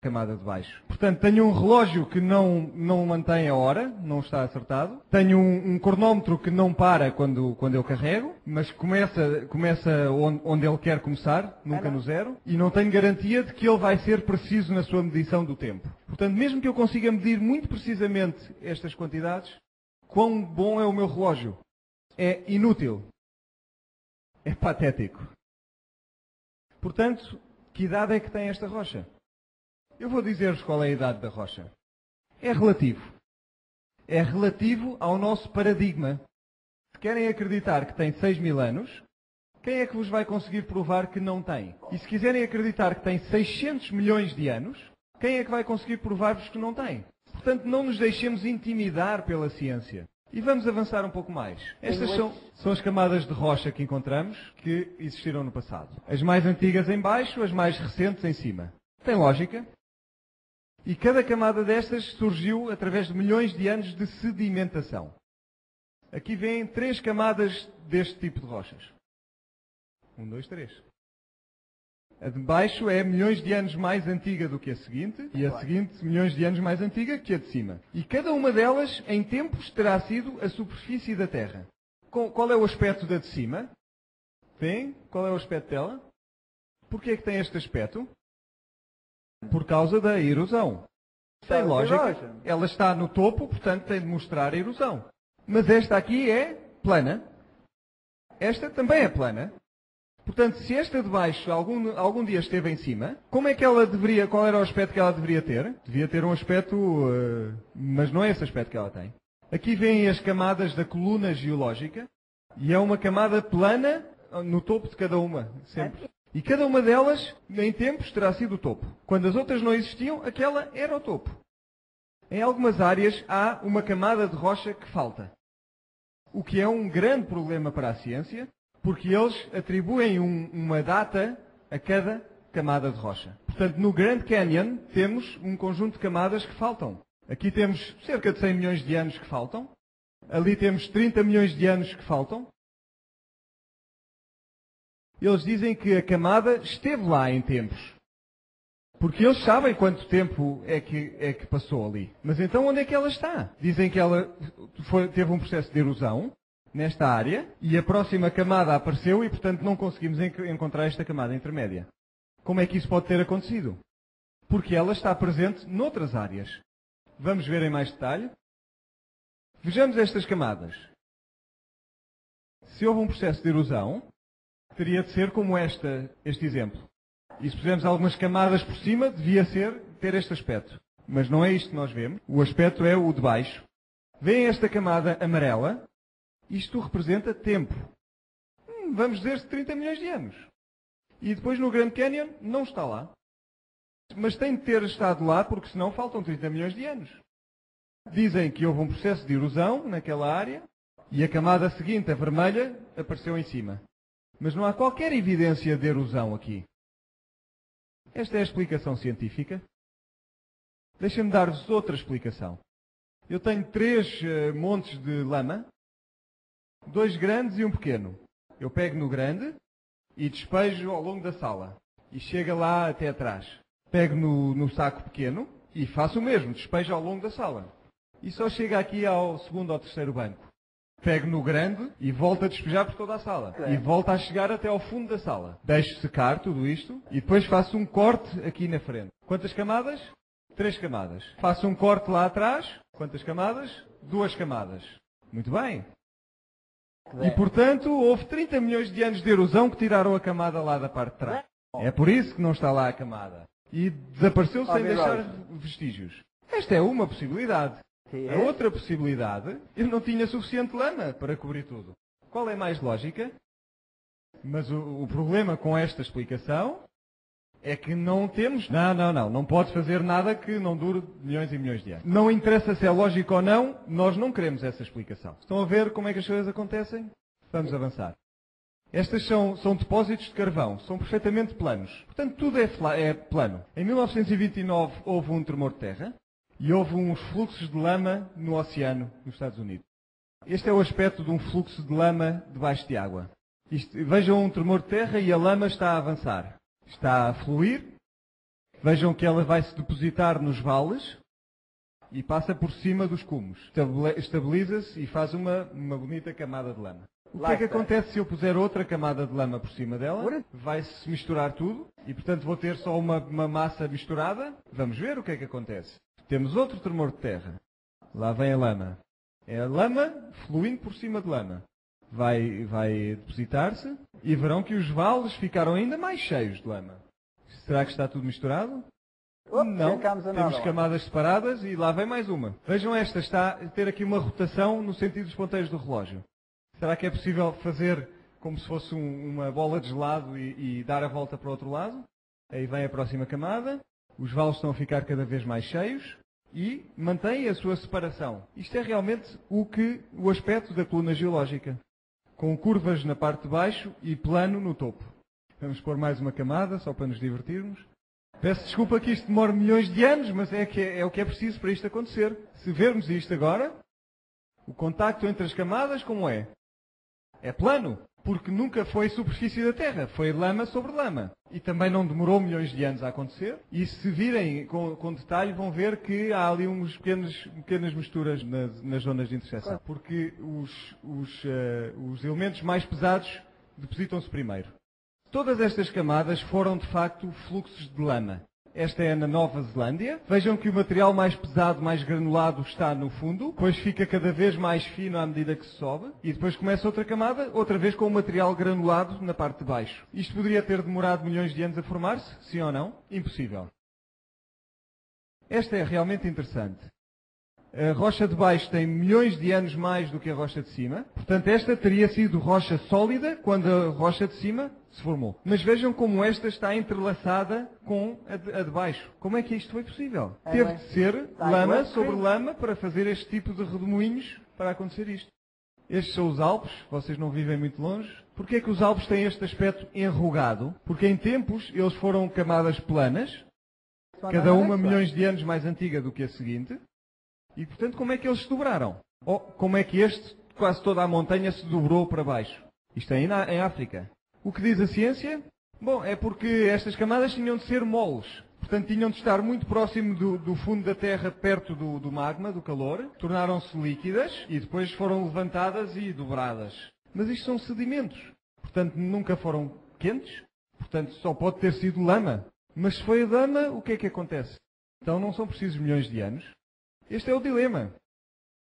camada de baixo. Portanto, tenho um relógio que não mantém a hora, não está acertado. Tenho um cronómetro que não para quando eu carrego, mas começa onde ele quer começar, nunca no zero. E não tenho garantia de que ele vai ser preciso na sua medição do tempo. Portanto, mesmo que eu consiga medir muito precisamente estas quantidades, quão bom é o meu relógio? É inútil. É patético. Portanto, que idade é que tem esta rocha? Eu vou dizer-vos qual é a idade da rocha. É relativo. É relativo ao nosso paradigma. Se querem acreditar que tem 6.000 anos, quem é que vos vai conseguir provar que não tem? E se quiserem acreditar que tem 600 milhões de anos, quem é que vai conseguir provar-vos que não tem? Portanto, não nos deixemos intimidar pela ciência. E vamos avançar um pouco mais. Estas são as camadas de rocha que encontramos, que existiram no passado. As mais antigas em baixo, as mais recentes em cima. Tem lógica? E cada camada destas surgiu através de milhões de anos de sedimentação. Aqui vêm 3 camadas deste tipo de rochas. 1, 2, 3. A de baixo é milhões de anos mais antiga do que a seguinte, e a seguinte milhões de anos mais antiga que a de cima. E cada uma delas, em tempos, terá sido a superfície da Terra. Qual é o aspecto da de cima? Tem? Qual é o aspecto dela? Porquê é que tem este aspecto? Por causa da erosão. Tem lógica. Ela está no topo, portanto tem de mostrar a erosão. Mas esta aqui é plana. Esta também é plana. Portanto, se esta de baixo algum dia esteve em cima, como é que ela deveria, qual era o aspecto que ela deveria ter? Devia ter um aspecto, mas não é esse aspecto que ela tem. Aqui vêm as camadas da coluna geológica, e é uma camada plana no topo de cada uma, sempre. E cada uma delas, em tempos, terá sido o topo. Quando as outras não existiam, aquela era o topo. Em algumas áreas há uma camada de rocha que falta. O que é um grande problema para a ciência, porque eles atribuem uma data a cada camada de rocha. Portanto, no Grand Canyon temos um conjunto de camadas que faltam. Aqui temos cerca de 100 milhões de anos que faltam. Ali temos 30 milhões de anos que faltam. Eles dizem que a camada esteve lá em tempos. Porque eles sabem quanto tempo é que passou ali. Mas então onde é que ela está? Dizem que ela teve um processo de erosão nesta área, e a próxima camada apareceu e, portanto, não conseguimos encontrar esta camada intermédia. Como é que isso pode ter acontecido? Porque ela está presente noutras áreas. Vamos ver em mais detalhe. Vejamos estas camadas. Se houve um processo de erosão, teria de ser como este exemplo. E se pusermos algumas camadas por cima, devia ter este aspecto. Mas não é isto que nós vemos. O aspecto é o de baixo. Vêem esta camada amarela? Isto representa tempo. Vamos dizer 30 milhões de anos. E depois no Grand Canyon não está lá. Mas tem de ter estado lá porque senão faltam 30 milhões de anos. Dizem que houve um processo de erosão naquela área e a camada seguinte, a vermelha, apareceu em cima. Mas não há qualquer evidência de erosão aqui. Esta é a explicação científica. Deixem-me dar-vos outra explicação. Eu tenho 3 montes de lama. 2 grandes e um pequeno. Eu pego no grande e despejo ao longo da sala. E chega lá até atrás. Pego no saco pequeno e faço o mesmo. Despejo ao longo da sala. E só chega aqui ao segundo ou terceiro banco. Pego no grande e volto a despejar por toda a sala. E volto a chegar até ao fundo da sala. Deixo secar tudo isto e depois faço um corte aqui na frente. Quantas camadas? 3 camadas. Faço um corte lá atrás. Quantas camadas? 2 camadas. Muito bem. E, portanto, houve 30 milhões de anos de erosão que tiraram a camada lá da parte de trás. É por isso que não está lá a camada. E desapareceu sem deixar vestígios. Esta é uma possibilidade. A outra possibilidade, eu não tinha suficiente lama para cobrir tudo. Qual é mais lógica? Mas o problema com esta explicação é que não temos... Não pode fazer nada que não dure milhões e milhões de anos. Não interessa se é lógico ou não, nós não queremos essa explicação. Estão a ver como é que as coisas acontecem? Vamos avançar. Estas são depósitos de carvão, são perfeitamente planos. Portanto, tudo é plano. Em 1929 houve um tremor de terra e houve uns fluxos de lama no oceano, nos Estados Unidos. Este é o aspecto de um fluxo de lama debaixo de água. Vejam um tremor de terra e a lama está a avançar. Está a fluir Vejam que ela vai se depositar nos vales e passa por cima dos cumos. Estabiliza-se e faz uma bonita camada de lama. O que é que acontece se eu puser outra camada de lama por cima dela? Vai-se misturar tudo e, portanto, vou ter só uma massa misturada. Vamos ver o que é que acontece. Temos outro tremor de terra. Lá vem a lama. É a lama fluindo por cima de lama. Vai depositar-se e verão que os vales ficaram ainda mais cheios de lama. Será que está tudo misturado? Não, temos camadas separadas e lá vem mais uma. Vejam esta, está a ter aqui uma rotação no sentido dos ponteiros do relógio. Será que é possível fazer como se fosse uma bola de gelado e dar a volta para o outro lado? Aí vem a próxima camada, os vales estão a ficar cada vez mais cheios e mantém a sua separação. Isto é realmente o aspecto da coluna geológica, com curvas na parte de baixo e plano no topo. Vamos pôr mais uma camada, só para nos divertirmos. Peço desculpa que isto demore milhões de anos, mas é o que é preciso para isto acontecer. Se vermos isto agora, o contacto entre as camadas, como é? É plano, porque nunca foi superfície da Terra, foi lama sobre lama. E também não demorou milhões de anos a acontecer. E se virem com detalhe, vão ver que há ali umas pequenas misturas nas zonas de interseção. Porque os elementos mais pesados depositam-se primeiro. Todas estas camadas foram, de facto, fluxos de lama. Esta é na Nova Zelândia. Vejam que o material mais pesado, mais granulado, está no fundo. Depois fica cada vez mais fino à medida que se sobe. E depois começa outra camada, outra vez com o material granulado na parte de baixo. Isto poderia ter demorado milhões de anos a formar-se? Sim ou não? Impossível. Esta é realmente interessante. A rocha de baixo tem milhões de anos mais do que a rocha de cima. Portanto, esta teria sido rocha sólida quando a rocha de cima se formou. Mas vejam como esta está entrelaçada com a de baixo. Como é que isto foi possível? Teve de ser lama sobre lama para fazer este tipo de redemoinhos para acontecer isto. Estes são os Alpes. Vocês não vivem muito longe. Porquê é que os Alpes têm este aspecto enrugado? Porque em tempos eles foram camadas planas, cada uma milhões de anos mais antiga do que a seguinte. E, portanto, como é que eles se dobraram? Ou como é que quase toda a montanha se dobrou para baixo? Isto é em África. O que diz a ciência? Bom, é porque estas camadas tinham de ser moles. Portanto, tinham de estar muito próximo do fundo da Terra, perto do magma, do calor. Tornaram-se líquidas e depois foram levantadas e dobradas. Mas isto são sedimentos. Portanto, nunca foram quentes. Portanto, só pode ter sido lama. Mas se foi a lama, o que é que acontece? Então não são precisos milhões de anos. Este é o dilema.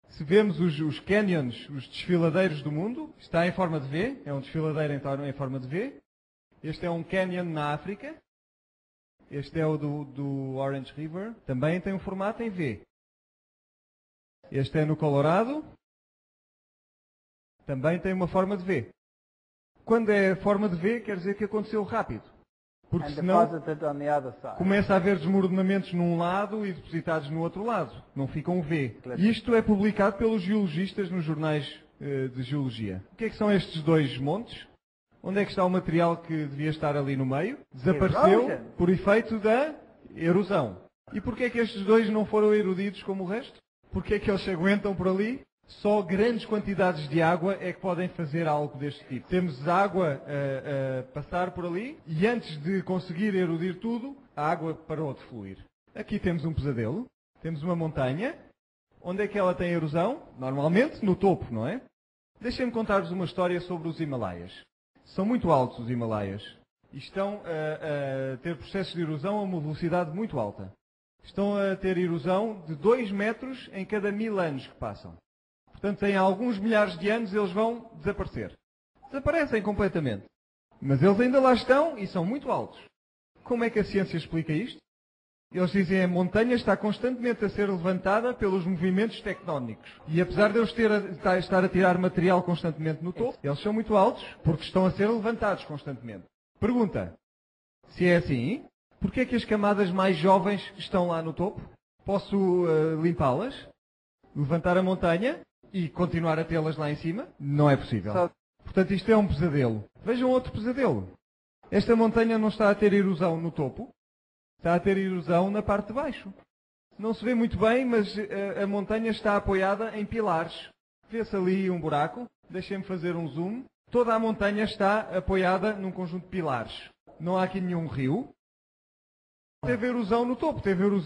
Se vemos os canyons, os desfiladeiros do mundo, está em forma de V, é um desfiladeiro então em forma de V. Este é um canyon na África. Este é o do Orange River, também tem um formato em V. Este é no Colorado, também tem uma forma de V. Quando é forma de V, quer dizer que aconteceu rápido. Porque senão começa a haver desmoronamentos num lado e depositados no outro lado. Não ficam V. Isto é publicado pelos geologistas nos jornais de geologia. O que é que são estes dois montes? Onde é que está o material que devia estar ali no meio? Desapareceu por efeito da erosão. E porquê é que estes dois não foram erudidos como o resto? Porquê é que eles se aguentam por ali? Só grandes quantidades de água é que podem fazer algo deste tipo. Temos água a passar por ali e antes de conseguir erudir tudo, a água parou de fluir. Aqui temos um pesadelo. Temos uma montanha. Onde é que ela tem erosão? Normalmente no topo, não é? Deixem-me contar-vos uma história sobre os Himalaias. São muito altos os Himalaias e estão a ter processos de erosão a uma velocidade muito alta. Estão a ter erosão de 2 metros em cada 1000 anos que passam. Portanto, em alguns milhares de anos eles vão desaparecer. Desaparecem completamente. Mas eles ainda lá estão e são muito altos. Como é que a ciência explica isto? Eles dizem que a montanha está constantemente a ser levantada pelos movimentos tectónicos. E apesar de eles estar a tirar material constantemente no topo, eles são muito altos porque estão a ser levantados constantemente. Pergunta, se é assim, porquê é que as camadas mais jovens estão lá no topo? Posso limpá-las? Levantar a montanha? E continuar a tê-las lá em cima? Não é possível. Portanto, isto é um pesadelo. Vejam outro pesadelo. Esta montanha não está a ter erosão no topo. Está a ter erosão na parte de baixo. Não se vê muito bem, mas a montanha está apoiada em pilares. Vê-se ali um buraco. Deixem-me fazer um zoom. Toda a montanha está apoiada num conjunto de pilares. Não há aqui nenhum rio. teve erosão no topo, teve erosão